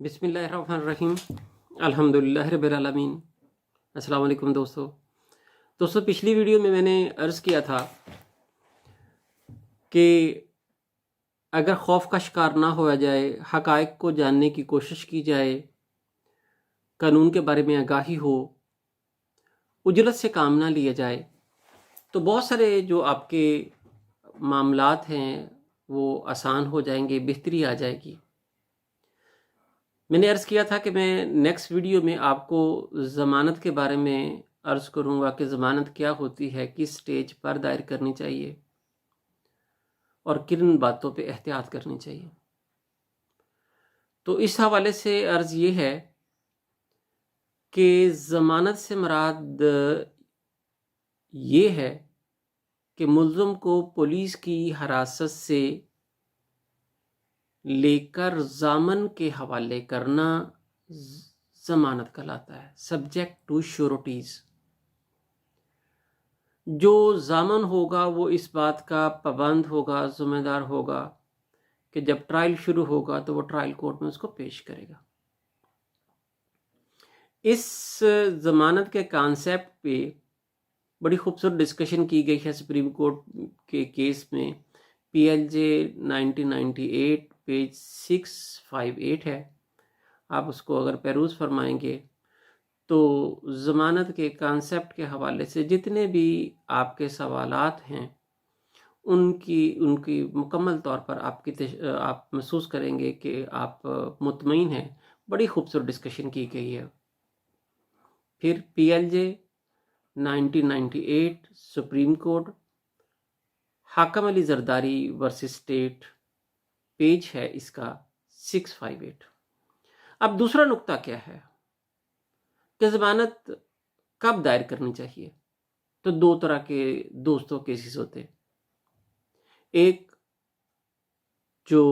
बिस्मिल्लाहिर्रहमानिर्रहीम अल्हम्दुलिल्लाहि रब्बिल आलमीन। अस्सलाम वालेकुम दोस्तों, पिछली वीडियो में मैंने अर्ज़ किया था कि अगर खौफ का शिकार ना होया जाए, हक़ाइक़ को जानने की कोशिश की जाए, कानून के बारे में आगाही हो, उजरत से काम ना लिया जाए, तो बहुत सारे जो आपके मामलात हैं वो आसान हो जाएंगे, बेहतरी आ जाएगी। मैंने अर्ज़ किया था कि मैं नेक्स्ट वीडियो में आपको ज़मानत के बारे में अर्ज़ करूँगा कि ज़मानत क्या होती है, किस स्टेज पर दायर करनी चाहिए और किन बातों पे एहतियात करनी चाहिए। तो इस हवाले से अर्ज़ ये है कि ज़मानत से मुराद ये है कि मुल्ज़िम को पुलिस की हिरासत से लेकर ज़ामन के हवाले करना ज़मानत कहलाता है, सब्जेक्ट टू श्योरिटीज़। जो ज़ामन होगा वो इस बात का पाबंद होगा, ज़िम्मेदार होगा कि जब ट्रायल शुरू होगा तो वो ट्रायल कोर्ट में उसको पेश करेगा। इस ज़मानत के कॉन्सेप्ट पे बड़ी खूबसूरत डिस्कशन की गई है सुप्रीम कोर्ट के केस में। PLJ 1998 पेज 658 है। आप उसको अगर पेरूज़ फरमाएंगे तो ज़मानत के कॉन्सेप्ट के हवाले से जितने भी आपके सवालात हैं उनकी मुकम्मल तौर पर आप महसूस करेंगे कि आप मुतमईन हैं। बड़ी खूबसूरत डिस्कशन की गई है। फिर PLJ 1998 supreme court, Hakam Ali Zardari versus state, page है इसका 658। अब दूसरा नुक्ता क्या है कि ज़मानत कब दायर करनी चाहिए। तो दो तरह के दोस्तों केसेस होते हैं। एक जो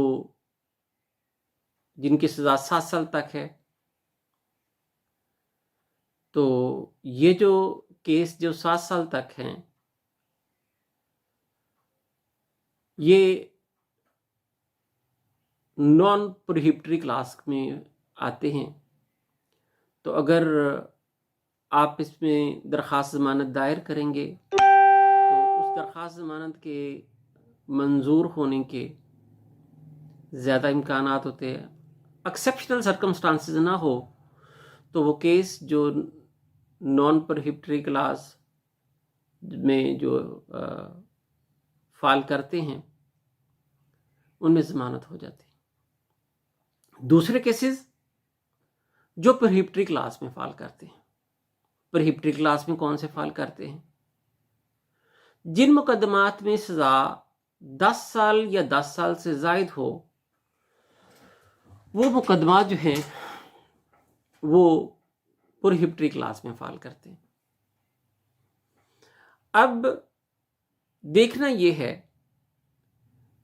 जिनकी सज़ा 7 साल तक है, तो ये जो केस जो 7 साल तक हैं ये नॉन प्रोहिबिटरी क्लास में आते हैं। तो अगर आप इसमें दरख्वास्त ज़मानत दायर करेंगे तो उस दरख्वास्त ज़मानत के मंजूर होने के ज़्यादा इम्कानात होते हैं। एक्सेप्शनल सर्कमस्टांसेस ना हो तो वो केस जो नॉन प्रोहिबिटरी क्लास में जो फाल करते हैं उनमें ज़मानत हो जाती है। दूसरे केसेस जो प्रोहिबिटरी क्लास में फाल करते हैं। प्रोहिबिटरी क्लास में कौन से फाल करते हैं? जिन मुकदमात में सज़ा 10 साल या 10 साल से ज़ायद हो, वो मुकदमा जो है वो प्रोहिबिटरी क्लास में फाल करते हैं। अब देखना यह है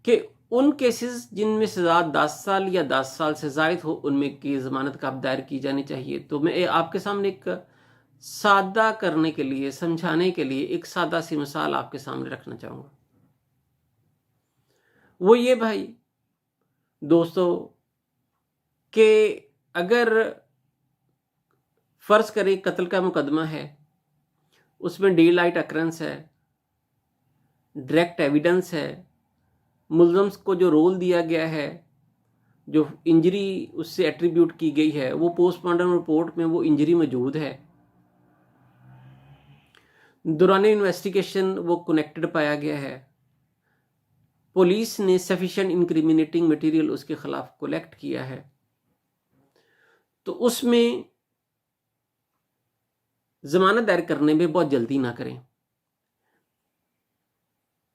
कि उन केसेस जिनमें सज़ा 10 साल या 10 साल से ज़ायद हो उनमें की ज़मानत कब दायर की जानी चाहिए। तो मैं आपके सामने एक सादा करने के लिए, समझाने के लिए एक सादा सी मिसाल आपके सामने रखना चाहूँगा। वो ये भाई दोस्तों कि अगर फ़र्ज़ करें कत्ल का मुकदमा है, उसमें डे लाइट अकरेंस है, डायरेक्ट एविडेंस है, मुल्ज़िम को जो रोल दिया गया है, जो इंजरी उससे एट्रीब्यूट की गई है, वो पोस्टमार्टम रिपोर्ट में वो इंजरी मौजूद है, दौरान इन्वेस्टिगेशन वो कनेक्टेड पाया गया है, पुलिस ने सफिशिएंट इंक्रिमिनेटिंग मटेरियल उसके खिलाफ कलेक्ट किया है, तो उसमें ज़मानत दायर करने में बहुत जल्दी ना करें,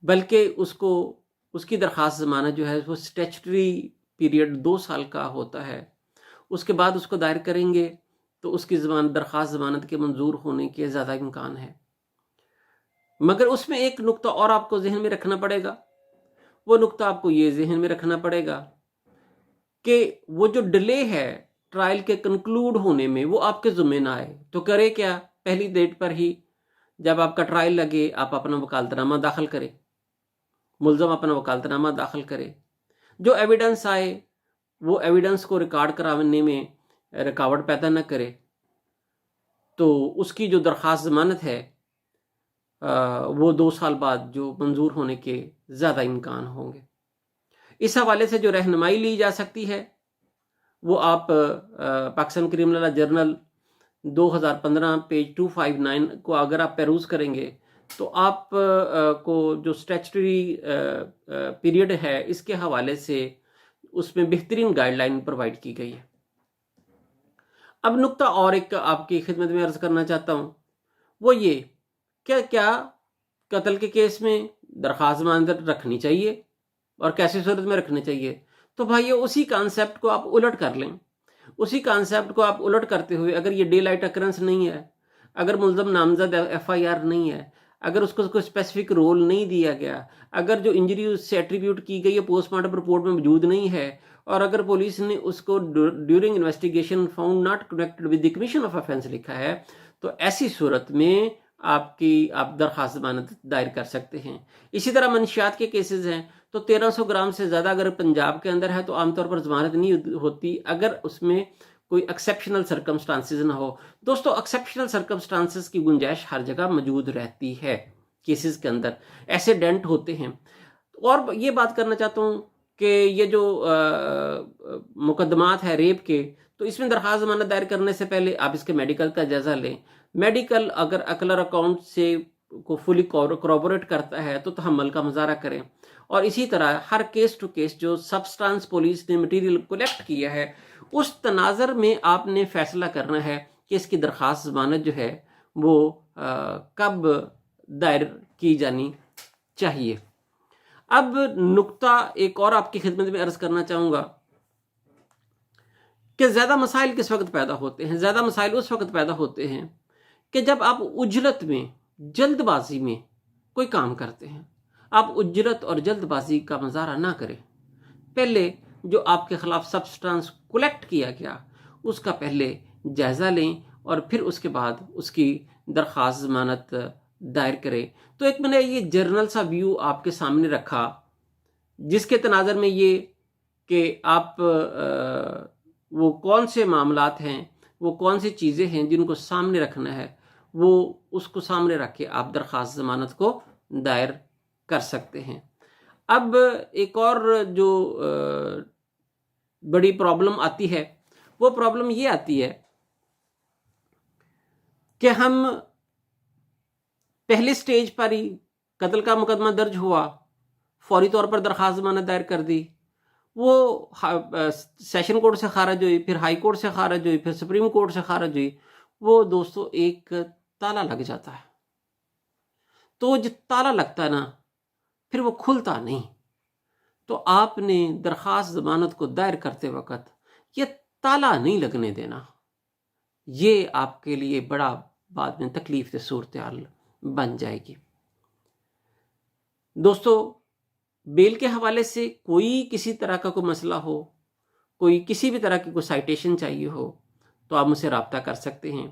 बल्कि उसकी दरख्वास्त ज़मानत जो है वो स्टैट्यूटरी पीरियड 2 साल का होता है। उसके बाद उसको दायर करेंगे तो उसकी दरख्वास्त ज़मानत के मंजूर होने के ज़्यादा इम्कान है। मगर उसमें एक नुक्ता और आपको जहन में रखना पड़ेगा। वो नुक्ता आपको ये जहन में रखना पड़ेगा कि वो जो डिले है ट्रायल के कंक्लूड होने में वो आपके ज़िम्मे ना आए। तो करे क्या, पहली डेट पर ही जब आपका ट्रायल लगे आप अपना वकालतनामा दाखिल करें, मुल्ज़म अपना वकालतनामा दाखिल करे, जो एविडेंस आए वो एविडेंस को रिकॉर्ड कराने में रुकावट पैदा न करे, तो उसकी जो दरख्वास्त ज़मानत है वो 2 साल बाद जो मंजूर होने के ज़्यादा इम्कान होंगे। इस हवाले से जो रहनुमाई ली जा सकती है वो आप पाकिस्तान क्रिमिनल जर्नल 2015 पेज 259 को अगर आप पेरूज करेंगे तो आप को जो स्टैट्यूटरी पीरियड है इसके हवाले से उसमें बेहतरीन गाइडलाइन प्रोवाइड की गई है। अब नुक्ता और एक आपकी खिदमत में अर्ज करना चाहता हूं, वो ये क्या कत्ल के केस में दरख्वास्त ज़मानत रखनी चाहिए और कैसी सूरत में रखनी चाहिए। तो भाई उसी कॉन्सेप्ट को आप उलट कर लें। उसी कॉन्सेप्ट को आप उलट करते हुए, अगर ये डे लाइट अकरेंस नहीं है, अगर मुल्ज़म नामजद FIR नहीं है, अगर उसको कोई स्पेसिफिक रोल नहीं दिया गया, अगर जो इंजरी उससे एट्रीब्यूट की गई है पोस्टमार्टम रिपोर्ट में मौजूद नहीं है, और अगर पुलिस ने उसको during investigation found not connected with the commission of offence लिखा है, तो ऐसी सूरत में आप दरख्वास्त ज़मानत दायर कर सकते हैं। इसी तरह मंशियात के केसेस हैं, तो 1300 ग्राम से ज़्यादा अगर पंजाब के अंदर है तो आमतौर पर ज़मानत नहीं होती अगर उसमें कोई एक्सेप्शनल सर्कमस्टांसेस ना हो। दोस्तों, एक्सेप्शनल सर्कमस्टांसेस की गुंजाइश हर जगह मौजूद रहती है, केसेस के अंदर ऐसे डेंट होते हैं। और ये बात करना चाहता हूँ कि ये जो मुकदमात है रेप के, तो इसमें दरख्वास्त ज़मानत दायर करने से पहले आप इसके मेडिकल का जायज़ा लें। मेडिकल अगर अकलर अकाउंट से को फुली कॉरोबोरेट करता है तो तहम्मुल का मुजाहरा करें। और इसी तरह हर केस टू केस जो सब्सटेंस पुलिस ने मटेरियल कलेक्ट किया है उस तनाजर में आपने फैसला करना है कि इसकी दरख्वास्त ज़मानत जो है वो कब दायर की जानी चाहिए। अब नुक्ता एक और आपकी खिदमत में अर्ज करना चाहूँगा कि ज़्यादा मसाइल किस वक्त पैदा होते हैं। ज़्यादा मसाइल उस वक्त पैदा होते हैं कि जब आप उजलत में, जल्दबाजी में कोई काम करते हैं। आप उजलत और जल्दबाजी का मुजाहरा ना करें। पहले जो आपके खिलाफ सब्सटेंस कलेक्ट किया गया उसका पहले जायज़ा लें और फिर उसके बाद उसकी दरख्वास्त ज़मानत दायर करें। तो एक मैंने ये जर्नल सा व्यू आपके सामने रखा जिसके तनाज़र में ये कि आप वो कौन से मामलात हैं, वो कौन सी चीज़ें हैं जिनको सामने रखना है, वो उसको सामने रख के आप दरख्वास्त ज़मानत को दायर कर सकते हैं। अब एक और जो बड़ी प्रॉब्लम आती है वो प्रॉब्लम ये आती है कि हम पहले स्टेज पर ही कत्ल का मुकदमा दर्ज हुआ, फौरी तौर पर दरख्वास्त ज़मानत दायर कर दी, वो सेशन कोर्ट से खारिज हुई, फिर हाई कोर्ट से खारिज हुई, फिर सुप्रीम कोर्ट से खारिज हुई। वो दोस्तों एक ताला लग जाता है। तो जो ताला लगता है ना फिर वो खुलता नहीं। तो आपने दरख्वास्त ज़मानत को दायर करते वक्त ये ताला नहीं लगने देना। ये आपके लिए बड़ा बाद में तकलीफ से सूरत हाल बन जाएगी। दोस्तों, बेल के हवाले से कोई किसी तरह का कोई मसला हो, कोई किसी भी तरह की कोई साइटेशन चाहिए हो तो आप मुझसे रब्ता कर सकते हैं।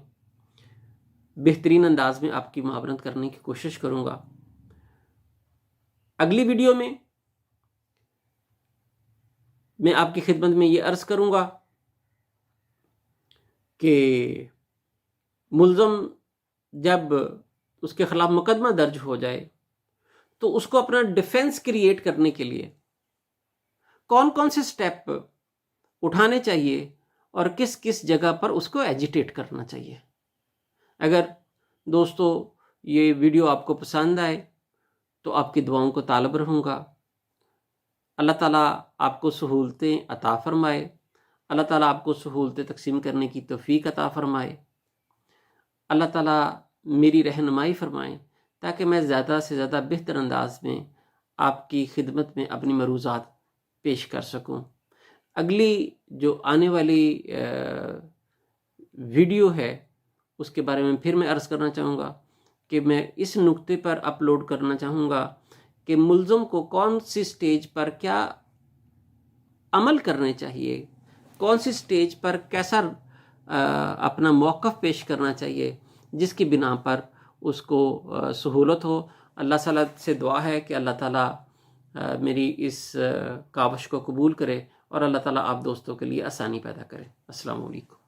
बेहतरीन अंदाज में आपकी मुआवनत करने की कोशिश करूंगा। अगली वीडियो में मैं आपकी खिदमत में ये अर्ज करूंगा कि मुल्ज़म जब उसके खिलाफ मुकदमा दर्ज हो जाए तो उसको अपना डिफेंस क्रिएट करने के लिए कौन कौन से स्टेप उठाने चाहिए और किस किस जगह पर उसको एजिटेट करना चाहिए। अगर दोस्तों ये वीडियो आपको पसंद आए तो आपकी दुआओं को तालब रहूँगा। अल्लाह ताला आपको सहूलतें अता फरमाए, अल्लाह ताला आपको सहूलतें तकसीम करने की तौफीक अता फरमाए, अल्लाह ताला मेरी रहनुमाई फरमाए ताकि मैं ज़्यादा से ज़्यादा बेहतर अंदाज में आपकी खिदमत में अपनी मरूज़ात पेश कर सकूं। अगली जो आने वाली वीडियो है उसके बारे में फिर मैं अर्ज़ करना चाहूँगा कि मैं इस नुक्ते पर अपलोड करना चाहूँगा कि मुल्ज़म को कौन सी स्टेज पर क्या अमल करने चाहिए, कौन सी स्टेज पर कैसा अपना मौक़िफ़ पेश करना चाहिए जिसकी बिना पर उसको सहूलत हो। अल्लाह ताला से दुआ है कि अल्लाह ताला मेरी इस काविश को कबूल करे और अल्लाह ताला आप दोस्तों के लिए आसानी पैदा करे। अस्सलाम वालेकुम।